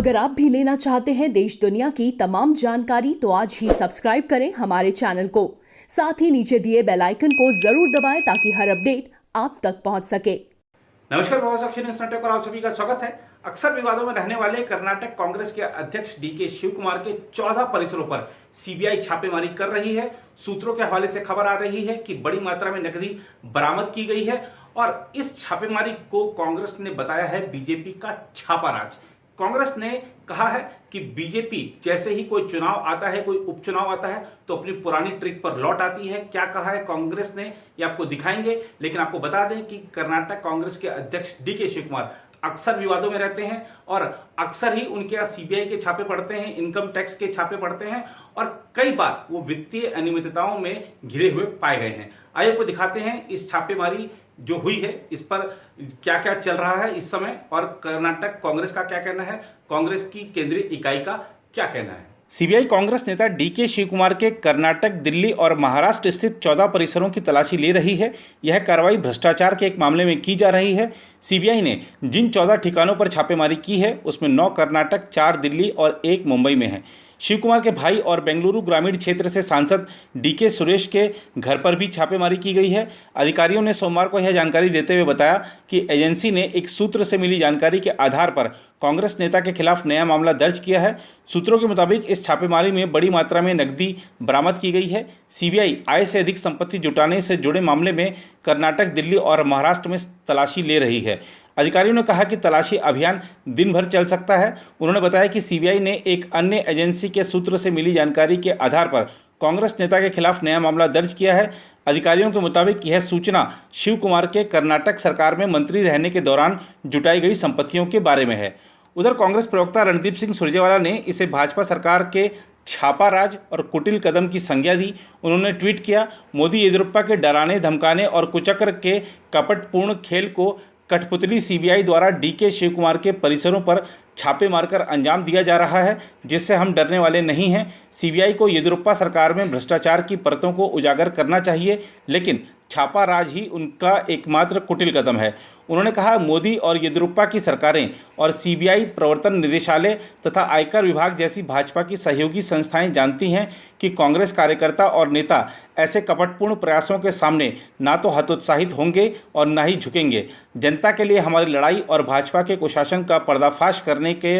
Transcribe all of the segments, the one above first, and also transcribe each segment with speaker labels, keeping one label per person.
Speaker 1: अगर आप भी लेना चाहते हैं देश दुनिया की तमाम जानकारी तो आज ही सब्सक्राइब करें हमारे चैनल को। साथ ही नीचे दिए बेल आइकन को जरूर दबाएं ताकि हर अपडेट आप तक पहुंच सके।
Speaker 2: नमस्कार, बहुत साक्षी न्यूज नेटवर्क और आप सभी का स्वागत है। अक्सर विवादों में रहने वाले कर्नाटक कांग्रेस के अध्यक्ष डीके शिव कुमार के 14 परिसरों पर सीबीआई छापेमारी कर रही है। सूत्रों के हवाले से खबर आ रही है कि बड़ी मात्रा में नकदी बरामद की गई है और इस छापेमारी को कांग्रेस ने बताया है बीजेपी का छापा राज। कांग्रेस ने कहा है कि बीजेपी जैसे ही कोई चुनाव आता है, कोई उपचुनाव आता है तो अपनी पुरानी ट्रिक पर लौट आती है। क्या कहा है कांग्रेस ने ये आपको दिखाएंगे, लेकिन आपको बता दें कि कर्नाटक कांग्रेस के अध्यक्ष डीके शिव कुमार अक्सर विवादों में रहते हैं और अक्सर ही उनके यहाँ सीबीआई के छापे पड़ते हैं, इनकम टैक्स के छापे पड़ते हैं और कई बार वो वित्तीय अनियमितताओं में घिरे हुए पाए गए हैं। आइए आपको दिखाते हैं इस छापेमारी जो हुई है इस पर क्या क्या चल रहा है इस समय और कर्नाटक कांग्रेस का क्या कहना है, कांग्रेस की केंद्रीय इकाई का क्या कहना है। सीबीआई कांग्रेस नेता डीके शिव कुमार के कर्नाटक, दिल्ली और महाराष्ट्र स्थित 14 परिसरों की तलाशी ले रही है। यह कार्रवाई भ्रष्टाचार के एक मामले में की जा रही है। सीबीआई ने जिन 14 ठिकानों पर छापेमारी की है उसमें 9 कर्नाटक, 4 दिल्ली और 1 मुंबई में है। शिव कुमार के भाई और बेंगलुरु ग्रामीण क्षेत्र से सांसद डीके सुरेश के घर पर भी छापेमारी की गई है। अधिकारियों ने सोमवार को यह जानकारी देते हुए बताया कि एजेंसी ने एक सूत्र से मिली जानकारी के आधार पर कांग्रेस नेता के खिलाफ नया मामला दर्ज किया है। सूत्रों के मुताबिक इस छापेमारी में बड़ी मात्रा में नकदी बरामद की गई है। सीबीआई आय से अधिक संपत्ति जुटाने से जुड़े मामले में कर्नाटक, दिल्ली और महाराष्ट्र में तलाशी ले रही है। अधिकारियों ने कहा कि तलाशी अभियान दिन भर चल सकता है। उन्होंने बताया कि सीबीआई ने एक अन्य एजेंसी के सूत्र से मिली जानकारी के आधार पर कांग्रेस नेता के खिलाफ नया मामला दर्ज किया है। अधिकारियों के मुताबिक यह सूचना शिव कुमार के कर्नाटक सरकार में मंत्री रहने के दौरान जुटाई गई संपत्तियों के बारे में है। उधर कांग्रेस प्रवक्ता रणदीप सिंह सुरजेवाला ने इसे भाजपा सरकार के छापा राज और कुटिल कदम की संज्ञा दी। उन्होंने ट्वीट किया, मोदी येदियुरप्पा के डराने, धमकाने और कुचक्र के कपटपूर्ण खेल को कठपुतली सीबीआई द्वारा डीके शिव कुमार के परिसरों पर छापे मारकर अंजाम दिया जा रहा है, जिससे हम डरने वाले नहीं हैं। सीबीआई को येदियुरप्पा सरकार में भ्रष्टाचार की परतों को उजागर करना चाहिए, लेकिन छापा राज ही उनका एकमात्र कुटिल कदम है। उन्होंने कहा, मोदी और येदियुरप्पा की सरकारें और सीबीआई, प्रवर्तन निदेशालय तथा आयकर विभाग जैसी भाजपा की सहयोगी संस्थाएं जानती हैं कि कांग्रेस कार्यकर्ता और नेता ऐसे कपटपूर्ण प्रयासों के सामने ना तो हतोत्साहित होंगे और ना ही झुकेंगे। जनता के लिए हमारी लड़ाई और भाजपा के कुशासन का पर्दाफाश करने के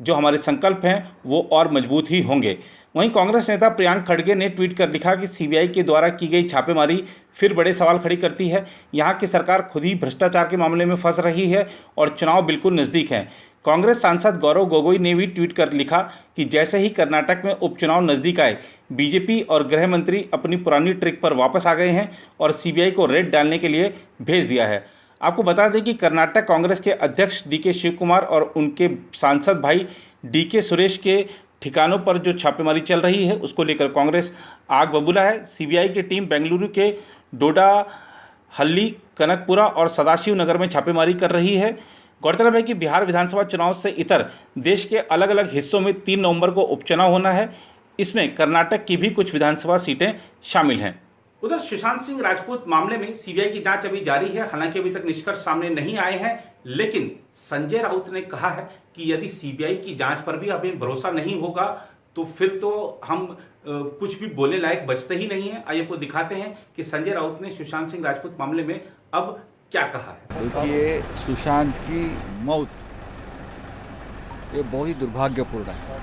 Speaker 2: जो हमारे संकल्प हैं वो और मजबूत ही होंगे। वहीं कांग्रेस नेता प्रियांक खड़गे ने ट्वीट कर लिखा कि सीबीआई के द्वारा की गई छापेमारी फिर बड़े सवाल खड़ी करती है। यहाँ की सरकार खुद ही भ्रष्टाचार के मामले में फंस रही है और चुनाव बिल्कुल नज़दीक हैं। कांग्रेस सांसद गौरव गोगोई ने भी ट्वीट कर लिखा कि जैसे ही कर्नाटक में उपचुनाव नज़दीक आए, बीजेपी और गृह मंत्री अपनी पुरानी ट्रिक पर वापस आ गए हैं और सीबीआई को रेड डालने के लिए भेज दिया है। आपको बता दें कि कर्नाटक कांग्रेस के अध्यक्ष डीके शिव कुमार और उनके सांसद भाई डीके सुरेश के ठिकानों पर जो छापेमारी चल रही है उसको लेकर कांग्रेस आग बबूला है। सीबीआई की टीम बेंगलुरु के डोडा हल्ली, कनकपुरा और सदाशिव नगर में छापेमारी कर रही है। गौरतलब है कि बिहार विधानसभा चुनाव से इतर देश के अलग अलग हिस्सों में 3 नवंबर को उपचुनाव होना है। इसमें कर्नाटक की भी कुछ विधानसभा सीटें शामिल हैं। उधर सुशांत सिंह राजपूत मामले में सीबीआई की जांच अभी जारी है। हालांकि अभी तक निष्कर्ष सामने नहीं आए हैं, लेकिन संजय राउत ने कहा है कि यदि सीबीआई की जांच पर भी हमें भरोसा नहीं होगा तो फिर तो हम कुछ भी बोलने लायक बचते ही नहीं है। आइए आपको दिखाते हैं कि संजय राउत ने सुशांत सिंह राजपूत मामले में अब क्या कहा है।
Speaker 3: देखिए, सुशांत की मौत ये बहुत ही दुर्भाग्यपूर्ण है।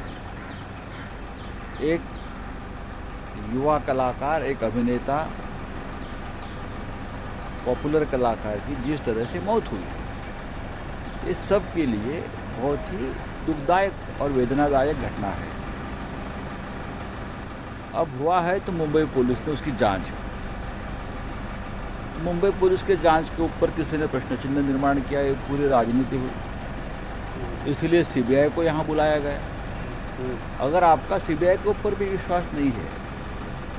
Speaker 3: एक युवा कलाकार, एक अभिनेता, पॉपुलर कलाकार की जिस तरह से मौत हुई, इस सब के लिए बहुत ही दुखदायक और वेदनादायक घटना है। अब हुआ है तो मुंबई पुलिस ने उसकी जांच की। मुंबई पुलिस के जांच के ऊपर किसी ने प्रश्न चिन्ह निर्माण किया, ये पूरी राजनीति हुई, इसलिए सीबीआई को यहाँ बुलाया गया। अगर आपका सीबीआई के ऊपर भी विश्वास नहीं है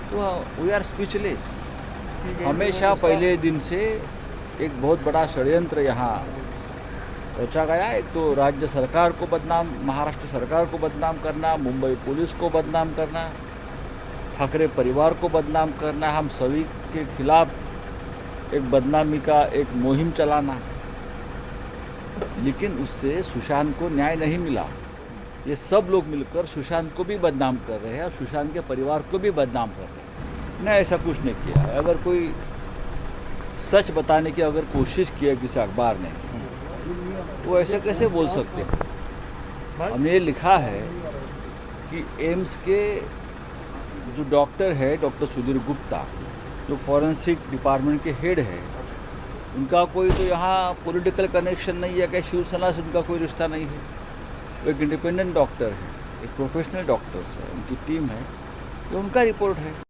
Speaker 3: तो वी आर स्पीचलेस। हमेशा पहले दिन से एक बहुत बड़ा षड्यंत्र यहाँ रचा गया। एक तो राज्य सरकार को बदनाम, महाराष्ट्र सरकार को बदनाम करना, मुंबई पुलिस को बदनाम करना, ठाकरे परिवार को बदनाम करना, हम सभी के खिलाफ एक बदनामी का एक मुहिम चलाना। लेकिन उससे सुशांत को न्याय नहीं मिला। ये सब लोग मिलकर सुशांत को भी बदनाम कर रहे हैं और सुशांत के परिवार को भी बदनाम कर रहे हैं। नहीं, ऐसा कुछ नहीं किया है। अगर कोई सच बताने की अगर कोशिश की है किसी अखबार ने, वो ऐसे कैसे बोल सकते हैं। हमने ये लिखा है कि एम्स के जो डॉक्टर है, डॉक्टर सुधीर गुप्ता, जो फॉरेंसिक डिपार्टमेंट के हेड है, उनका कोई तो यहाँ पॉलिटिकल कनेक्शन नहीं है, क्या शिवसेना से उनका कोई रिश्ता नहीं है। वो एक इंडिपेंडेंट डॉक्टर है, एक प्रोफेशनल डॉक्टर्स है, उनकी टीम है, ये उनका रिपोर्ट है।